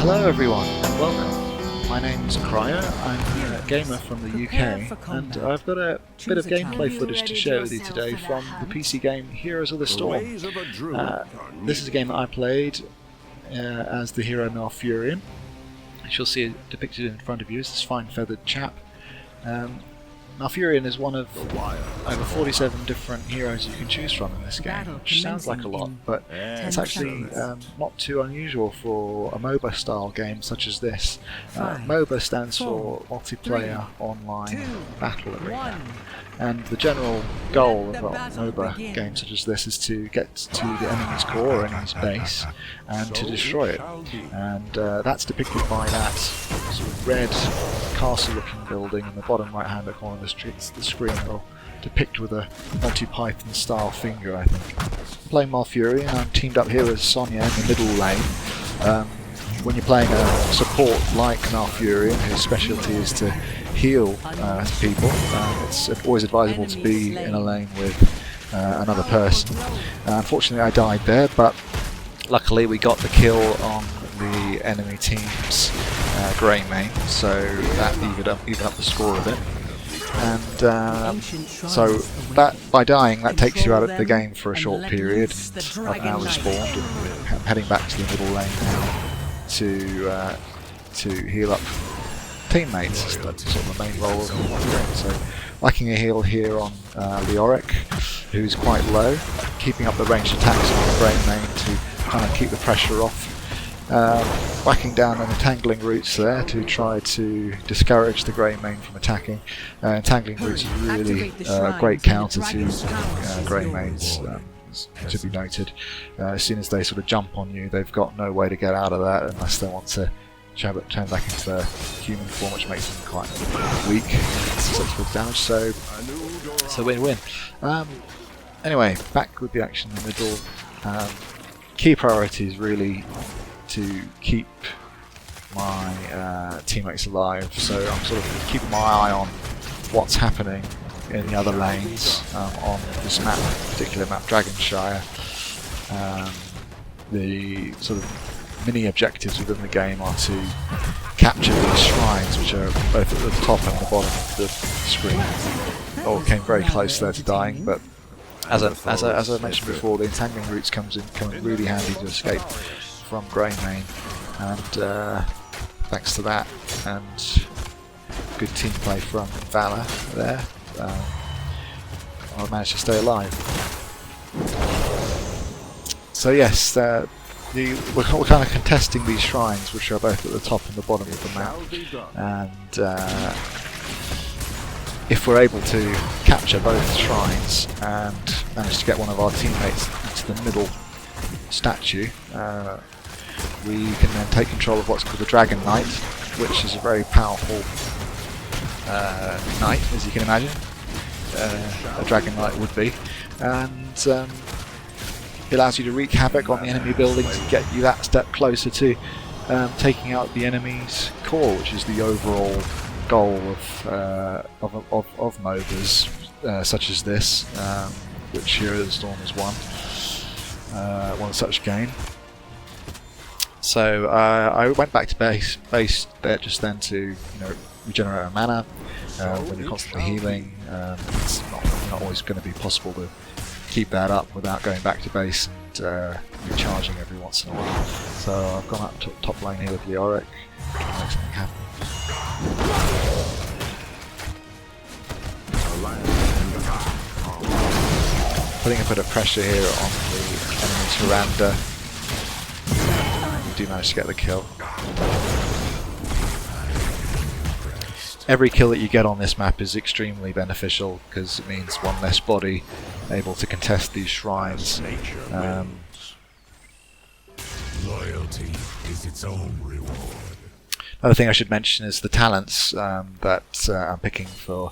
Hello everyone and welcome. My name's Ocryo, I'm a gamer from the UK and I've got a bit of gameplay footage to share with you today from the PC game Heroes of the Storm. This is a game that I played as the hero Malfurion. As you'll see it depicted in front of you is this fine feathered chap. Malfurion is one of over 47 different heroes you can choose from in this game, which sounds like a lot, but it's actually not too unusual for a MOBA style game such as this. MOBA stands for Multiplayer Online Battle Arena, and the general goal of a MOBA game such as this is to get to the enemy's core or enemy's base and to destroy it, and that's depicted by that sort of red castle looking building in the bottom right hand corner of the screen. Will depict with a Monty Python style finger, I think. Playing Malfurion, I'm teamed up here with Sonya in the middle lane. When you're playing a support like Malfurion, whose specialty is to heal people, it's always advisable to be in a lane with another person. Unfortunately I died there, but luckily we got the kill on the enemy team's grey main, so that even up the score a bit. And so that by dying, that takes you out of the game for a short period. I've now respawned and I'm heading back to the middle lane now to heal up teammates. That's sort of the main role of the game. So lacking a heal here on Leoric, who's quite low, keeping up the ranged attacks on the grey main to kind of keep the pressure off. Whacking down on entangling roots there to try to discourage the grey main from attacking. Entangling roots is really a great counter to grey mains, to be noted. As soon as they sort of jump on you, they've got no way to get out of that unless they want to turn back into their human form, which makes them quite weak. Such good damage, so win-win. Anyway, back with the action in the middle. Key priority is really to keep my teammates alive, so I'm sort of keeping my eye on what's happening in the other lanes on this particular map, Dragon Shire. The sort of mini objectives within the game are to capture these shrines, which are both at the top and the bottom of the screen. Came very close there to dying, but as I mentioned before, the entangling roots come in really handy to escape from grey main, and thanks to that and good team play from Valor there, I managed to stay alive. So yes, we're kind of contesting these shrines, which are both at the top and the bottom of the map, and if we're able to capture both shrines and manage to get one of our teammates into the middle statue, we can then take control of what's called the Dragon Knight, which is a very powerful knight, as you can imagine. A Dragon Knight would be, and it allows you to wreak havoc on the enemy buildings and get you that step closer to taking out the enemy's core, which is the overall goal of MOBAs such as this, which Heroes of the Storm is one such game. So I went back to base there just then to regenerate our mana. When you're constantly healing, it's not always going to be possible to keep that up without going back to base and recharging every once in a while. So I've gone up to top lane here with Leoric to make something happen. Putting a bit of pressure here on the enemy's veranda. We do manage to get the kill. Every kill that you get on this map is extremely beneficial because it means one less body able to contest these shrines. Loyalty is its own reward. Another thing I should mention is the talents that I'm picking for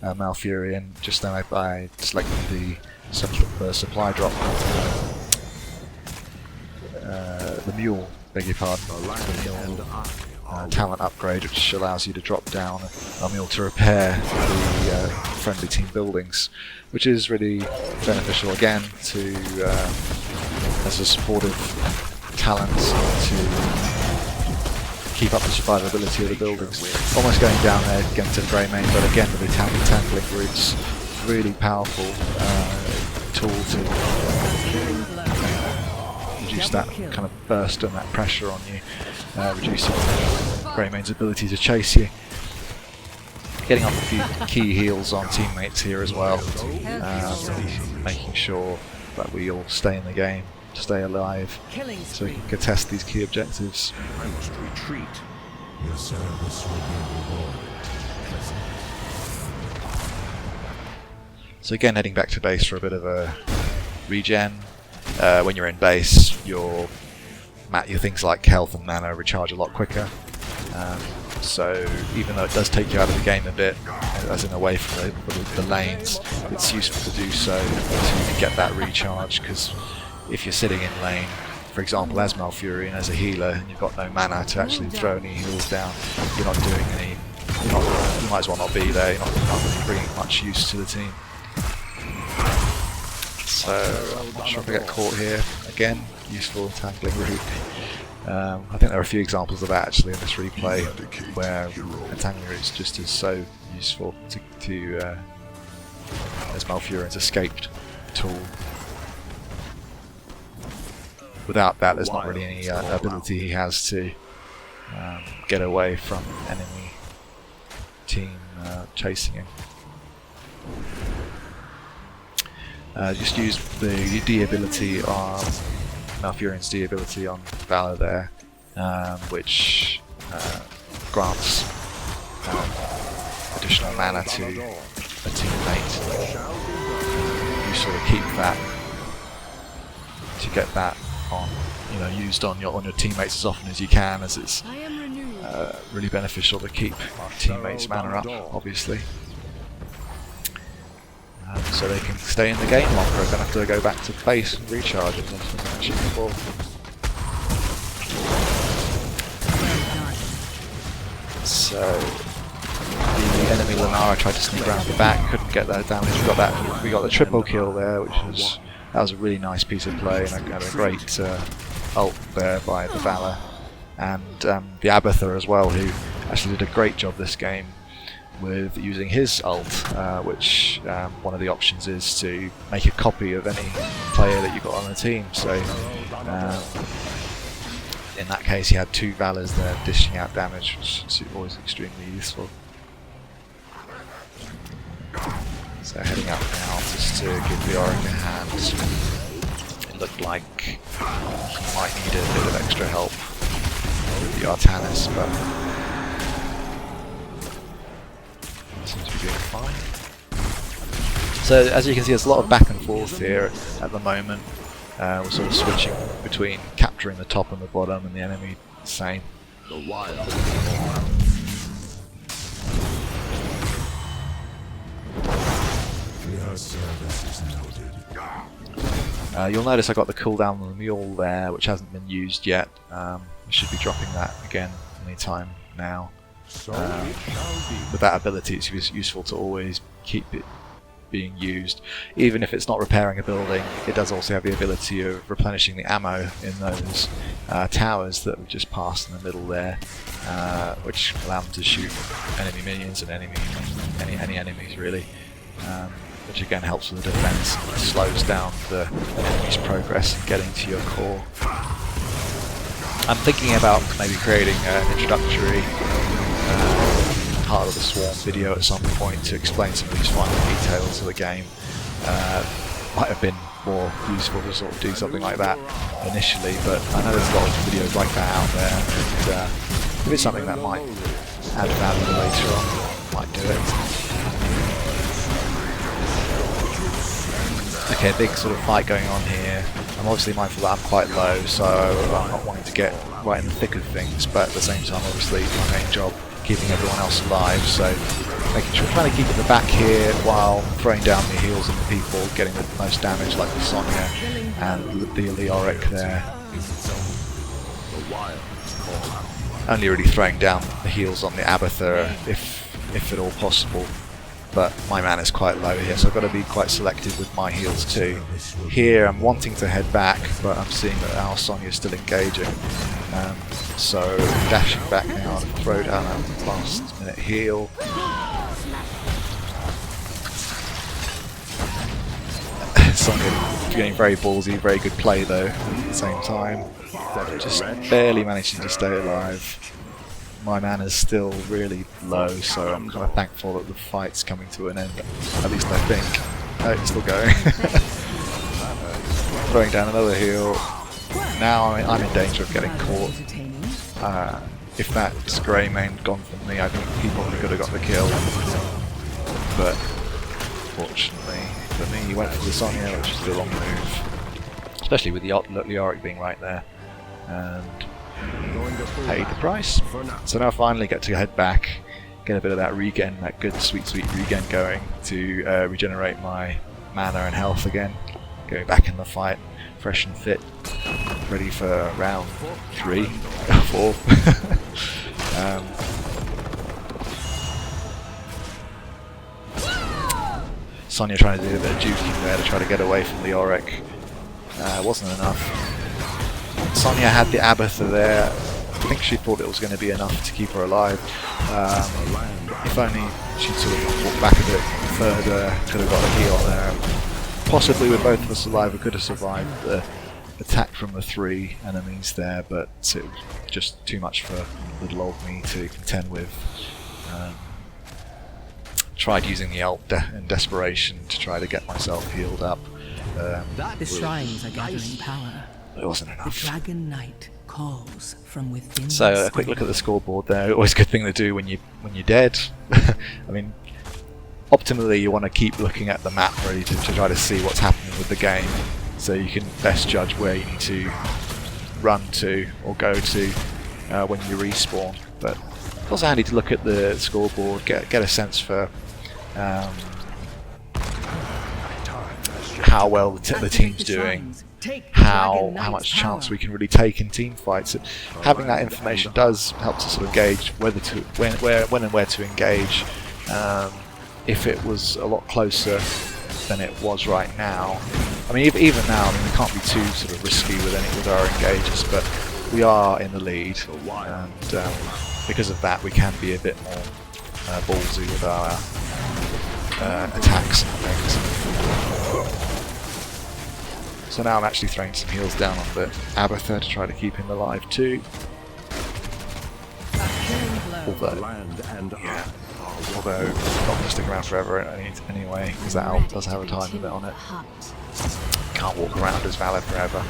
Malfurion. Just then I selected the supply drop, the mule, beg your pardon, the mule talent upgrade, which allows you to drop down a mule to repair the friendly team buildings, which is really beneficial again to as a supportive talent to keep up the survivability of the buildings. Almost going down there against a Grey Mane, but again with the tangling roots, really powerful tool to reduce that kind of burst and that pressure on you, reducing Grey Mane's ability to chase you. Getting off a few key heals on teammates here as well, making sure that we all stay in the game, stay alive, so we can contest these key objectives. I must retreat. Your service will be rewarded. So again, heading back to base for a bit of a regen. When you're in base, your things like health and mana recharge a lot quicker. So even though it does take you out of the game a bit, as in away from the lanes, it's useful to do so you can get that recharge, because if you're sitting in lane, for example as Malfurion, as a healer, and you've got no mana to actually throw any heals down, you're not doing any, you might as well not be there, you're not really bringing much use to the team. So I'm not sure if I get caught here. Again, useful tangling route. I think there are a few examples of that actually in this replay, where a tangling route is just as so useful to as Malfurion's escaped tool. Without that, there's not really any ability he has to get away from enemy team chasing him. Just use the D ability on Malfurion's D ability on Valor there, which grants additional mana to a teammate. You sort of keep that to get that on, used on your teammates as often as you can, as it's really beneficial to keep teammates' mana up, obviously. So they can stay in the game longer, they don't have to go back to base and recharge, as I mentioned before. So the enemy Lunara tried to sneak around the back, couldn't get that damage. We got the triple kill there, that was a really nice piece of play, and a great ult there by the Valor, and the Abathur as well, who actually did a great job this game with using his ult, which one of the options is to make a copy of any player that you've got on the team. So in that case he had two Valors there dishing out damage, which is always extremely useful. So heading up now just to give the Auric a hand. It looked like he might need a bit of extra help with the Artanis, but seems to be doing fine. So as you can see, there's a lot of back and forth here at the moment. We're sort of switching between capturing the top and the bottom, and the enemy the same. The wild. Your service is noted. You'll notice I got the cooldown on the mule there, which hasn't been used yet. We should be dropping that again anytime now. With that ability, it's useful to always keep it being used, even if it's not repairing a building. It does also have the ability of replenishing the ammo in those towers that we've just passed in the middle there, which allow them to shoot enemy minions and any enemies really, which again helps with the defense. It slows down the enemy's progress in getting to your core. I'm thinking about maybe creating an introductory Heart of the Swarm video at some point to explain some of these final details of the game. Might have been more useful to sort of do something like that initially, but I know there's a lot of videos like that out there, and if it's something that might add value later on, I might do it. Okay, big sort of fight going on here. I'm obviously mindful that I'm quite low, so I'm not wanting to get right in the thick of things, but at the same time, obviously, my main job keeping everyone else alive, so making sure, trying to keep at the back here while throwing down the heals of the people, getting the most damage like the Sonya and the Auric there. Only really throwing down the heals on the Abathur if at all possible, but my mana is quite low here, so I've got to be quite selective with my heals too. Here I'm wanting to head back, but I'm seeing that our Sonya is still engaging. So dashing back now to throw down a last minute heal. Sonya getting very ballsy, very good play though at the same time. Just barely managing to stay alive. My mana's still really low, so I'm kind of thankful that the fight's coming to an end. At least I think. Oh, it's still going. Throwing down another heal. Now I'm in danger of getting caught. If that grey main had gone for me, I think he probably could have got the kill. But fortunately for me, he went for the Sonya, which is the wrong move. Especially with the Leoric being right there. And paid the price. So now I finally get to head back, get a bit of that regen, that good sweet regen going to regenerate my mana and health again. Going back in the fight, fresh and fit, ready for round 3, 4. Sonya trying to do a bit of juking there to try to get away from Leoric. Wasn't enough. Sonya had the Abatha there. I think she thought it was going to be enough to keep her alive. If only she'd sort of walked back a bit further, could have got a heal there. Possibly with both of us alive, we could have survived the attack from the 3 enemies there, but it was just too much for little old me to contend with. Tried using the ult in desperation to try to get myself healed up. The shrines are gathering power. It wasn't enough. The Dragon Knight calls from within. So a quick look at the scoreboard there. Always a good thing to do when you're dead. I mean, optimally you want to keep looking at the map really to try to see what's happening with the game, so you can best judge where you need to run to or go to when you respawn. But it's also handy to look at the scoreboard, get a sense for how well the team's doing, how much chance we can really take in team fights. Having that information does help to sort of gauge whether to when and where to engage. If it was a lot closer than it was right now, I mean even now, we can't be too sort of risky with our engages, but we are in the lead, and because of that we can be a bit more ballsy with our attacks and things. So now I'm actually throwing some heals down on the Abatha to try to keep him alive too. Although not going to stick around forever anyway, because that ult does have a time limit on it. Can't walk around as Valor forever.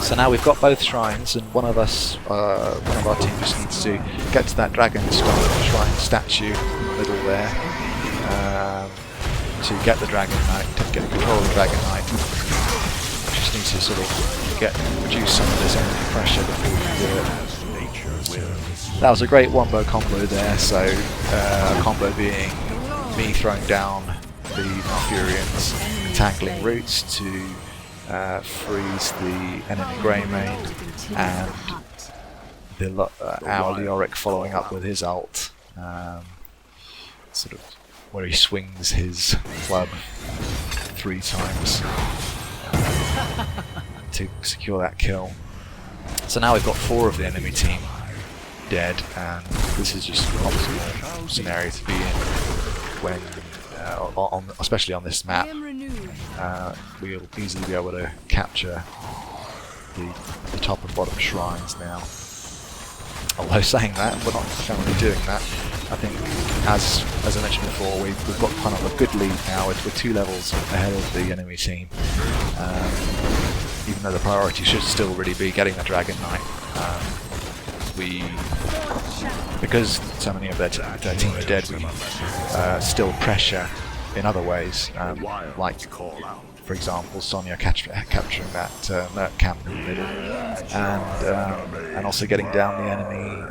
So now we've got both shrines, and one of our team just needs to get to that Dragon Shrine statue in the middle there to get the Dragon Knight, to get control of the Dragon Knight. We just need to sort of reduce some of this enemy pressure before we do it. That was a great wombo combo there. So combo being me throwing down the Malfurions, entangling roots to freeze the enemy Greymane, and our Leoric following up with his ult, sort of where he swings his club 3 times to secure that kill. So now we've got 4 of the enemy team dead, and this is just an optimal scenario to be in when, especially on this map. We'll easily be able to capture the top and bottom shrines now. Although saying that, we're not currently doing that. I think, as I mentioned before, we've got kind of a good lead now. We're 2 levels ahead of the enemy team. Even though the priority should still really be getting the Dragon Knight. Because so many of their team are dead, we still pressure in other ways, like for example Sonya capturing that Merc camp in the middle, and also getting down the enemy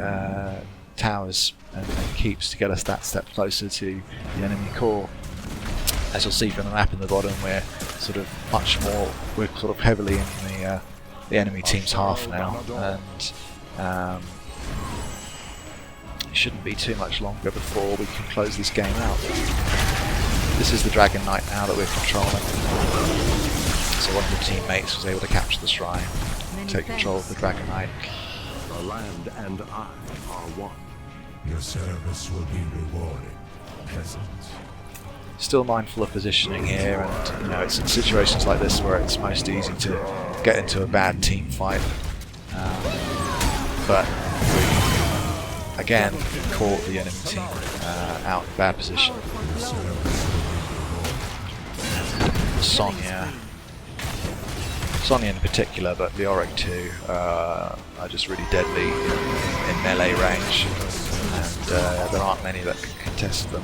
towers and keeps to get us that step closer to the enemy core. As you'll see from the map in the bottom, we're sort of heavily in the enemy team's half now, and it shouldn't be too much longer before we can close this game out. This is the Dragon Knight now that we're controlling. So one of the teammates was able to capture the shrine, take control of the Dragon Knight. The land and I are one. Your service will be rewarded, peasants. Still mindful of positioning here, and you know, it's in situations like this where it's most easy to get into a bad team fight. But we again caught the enemy team out in bad position. Sonya in particular, but the Auric too, are just really deadly in melee range, and there aren't many that can contest them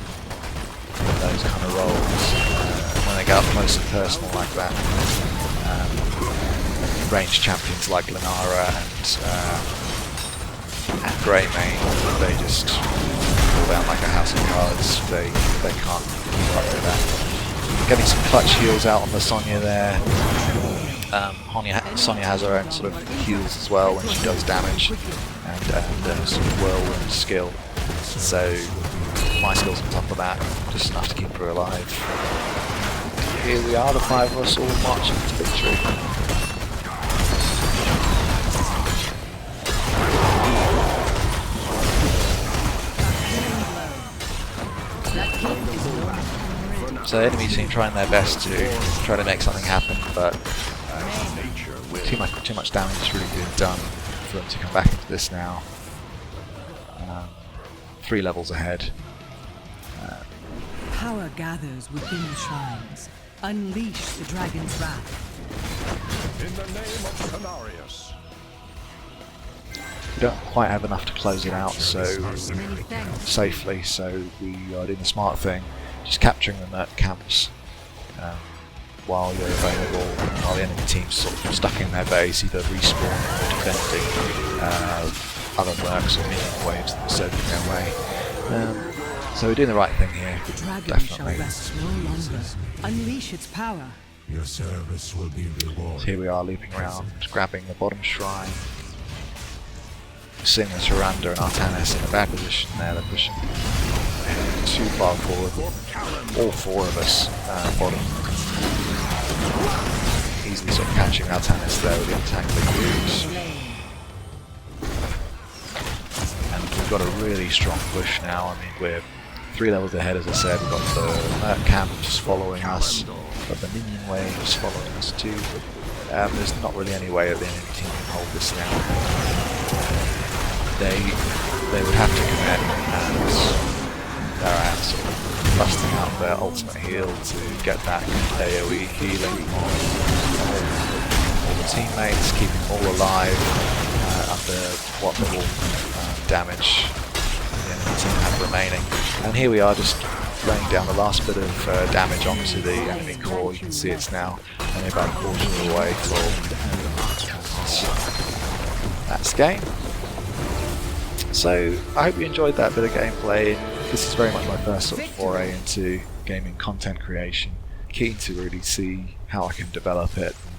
in those kind of roles. When they get up close and personal like that, ranged champions like Lenara and Greymane, they just fall down like a house of cards. They can't keep up with that. Getting some clutch heals out on the Sonya there. Sonya has her own sort of heals as well when she does damage, and some whirlwind skill. So my skills on top of that, just enough to keep her alive. Here we are, the five of us all marching to victory. So the enemy team trying their best to try to make something happen, but too much damage has really been done for them to come back into this now. 3 levels ahead. Power gathers within the shrines. Unleash the dragon's wrath. In the name of Cenarius. We don't quite have enough to close it out safely, so we are doing the smart thing, just capturing the merc camps while you're available, while the enemy team's sort of stuck in their base, either respawning or defending other mercs or minion waves that are surging their way. So we're doing the right thing here, The dragon definitely. shall rest no longer. Unleash its power. Your service will be rewarded. So here we are looping around, grabbing the bottom shrine. Seeing the Tyrande and Artanis in a bad position there, they're pushing too far forward. All 4 of us bottom. Easily sort of catching Artanis there with the untangling moves. And we've got a really strong push now. I mean, we're 3 levels ahead, as I said. We've got the Merc camps following us, but the minion waves following us too. There's not really any way that the enemy team can hold this now. They would have to commit, and they're out sort of busting out their ultimate heal to get that AoE healing on all the teammates, keeping them all alive under what little damage the enemy team have remaining. And here we are, just laying down the last bit of damage onto the enemy core. You can see it's now only about a quarter of the way full. That's game. So I hope you enjoyed that bit of gameplay. This is very much my first sort of foray into gaming content creation. Keen to really see how I can develop it, and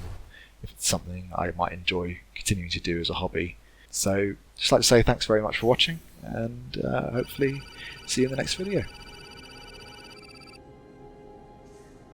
if it's something I might enjoy continuing to do as a hobby. So just like to say thanks very much for watching, and hopefully see you in the next video.